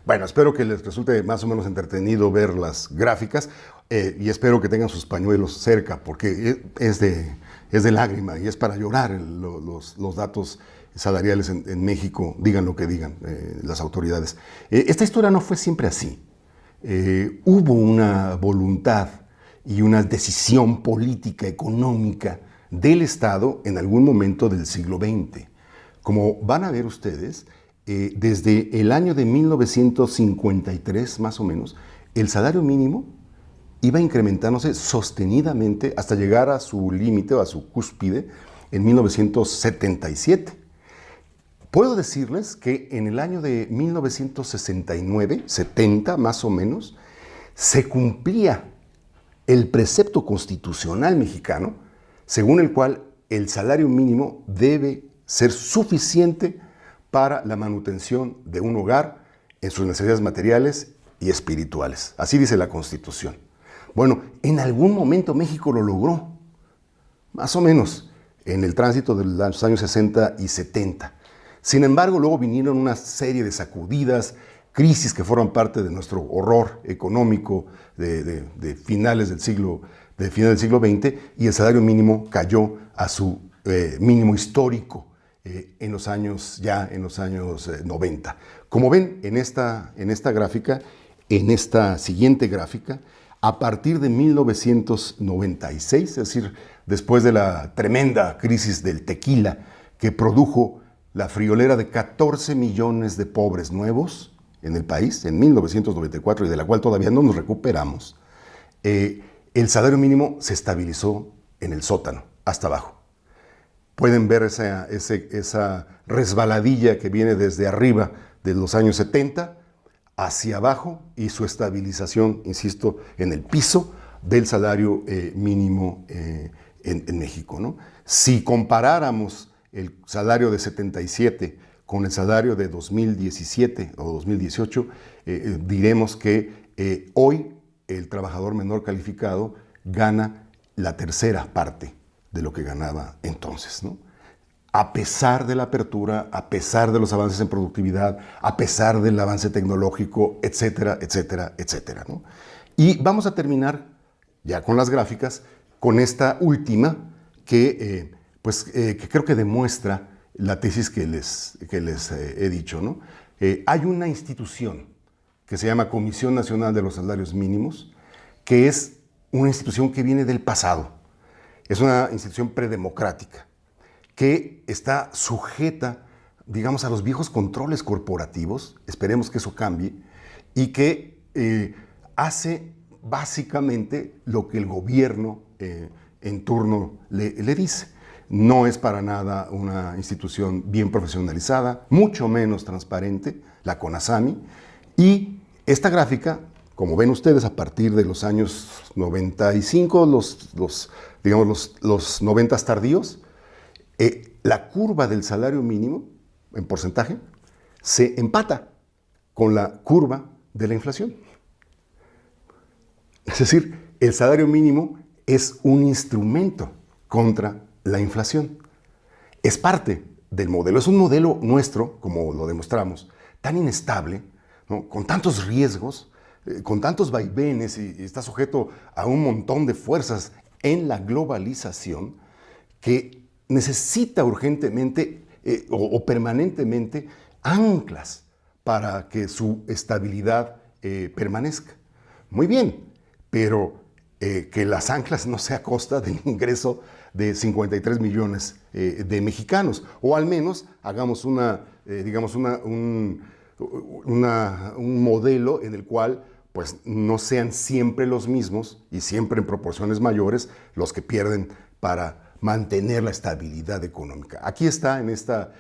Bueno, espero que les resulte más o menos entretenido ver las gráficas y espero que tengan sus pañuelos cerca porque es de lágrima y es para llorar los datos salariales en México, digan lo que digan las autoridades. Esta historia no fue siempre así. Hubo una voluntad y una decisión política, económica del Estado en algún momento del siglo XX. Como van a ver ustedes, desde el año de 1953, más o menos, el salario mínimo iba incrementándose sostenidamente hasta llegar a su límite o a su cúspide en 1977. Puedo decirles que en el año de 1969, 70 más o menos, se cumplía el precepto constitucional mexicano, según el cual el salario mínimo debe ser suficiente para la manutención de un hogar en sus necesidades materiales y espirituales. Así dice la Constitución. Bueno, en algún momento México lo logró, más o menos, en el tránsito de los años 60 y 70. Sin embargo, luego vinieron una serie de sacudidas, crisis que forman parte de nuestro horror económico de finales del siglo XX, y el salario mínimo cayó a su mínimo histórico en los años 90. Como ven en esta gráfica, en esta siguiente gráfica, a partir de 1996, es decir, después de la tremenda crisis del tequila que produjo la friolera de 14 millones de pobres nuevos en el país en 1994 y de la cual todavía no nos recuperamos, el salario mínimo se estabilizó en el sótano, hasta abajo. Pueden ver esa resbaladilla que viene desde arriba de los años 70 hacia abajo y su estabilización, insisto, en el piso del salario mínimo en México, ¿no? Si comparáramos el salario de 77 con el salario de 2017 o 2018, diremos que hoy el trabajador menor calificado gana la tercera parte de lo que ganaba entonces, ¿no? A pesar de la apertura, a pesar de los avances en productividad, a pesar del avance tecnológico, etcétera, etcétera, etcétera, ¿no? Y vamos a terminar ya con las gráficas, con esta última que creo que demuestra la tesis que les he dicho, ¿no? Hay una institución que se llama Comisión Nacional de los Salarios Mínimos, que es una institución que viene del pasado. Es una institución predemocrática que está sujeta, digamos, a los viejos controles corporativos, esperemos que eso cambie, y que hace básicamente lo que el gobierno en turno le dice. No es para nada una institución bien profesionalizada, mucho menos transparente, la CONASAMI, y esta gráfica, como ven ustedes, a partir de los años 95, los 90 tardíos, la curva del salario mínimo, en porcentaje, se empata con la curva de la inflación. Es decir, el salario mínimo es un instrumento contra la inflación. Es parte del modelo, es un modelo nuestro, como lo demostramos, tan inestable, ¿no? Con tantos riesgos, con tantos vaivenes y está sujeto a un montón de fuerzas en la globalización que necesita urgentemente o permanentemente anclas para que su estabilidad permanezca. Muy bien, pero que las anclas no sea a costa del ingreso de 53 millones de mexicanos, o al menos hagamos un modelo en el cual pues no sean siempre los mismos y siempre en proporciones mayores los que pierden para mantener la estabilidad económica. Aquí está en esta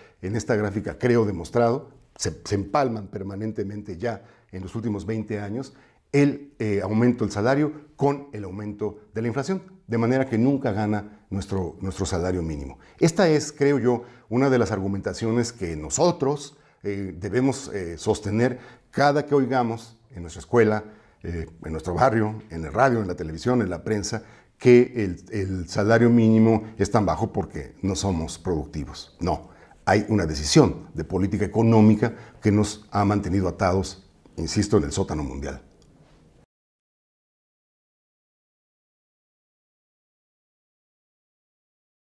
gráfica, creo, demostrado, se empalman permanentemente ya en los últimos 20 años el aumento del salario con el aumento de la inflación, de manera que nunca gana nuestro salario mínimo. Esta es, creo yo, una de las argumentaciones que nosotros debemos sostener cada que oigamos en nuestra escuela, en nuestro barrio, en el radio, en la televisión, en la prensa, que el salario mínimo es tan bajo porque no somos productivos. No, hay una decisión de política económica que nos ha mantenido atados insisto, en el sótano mundial.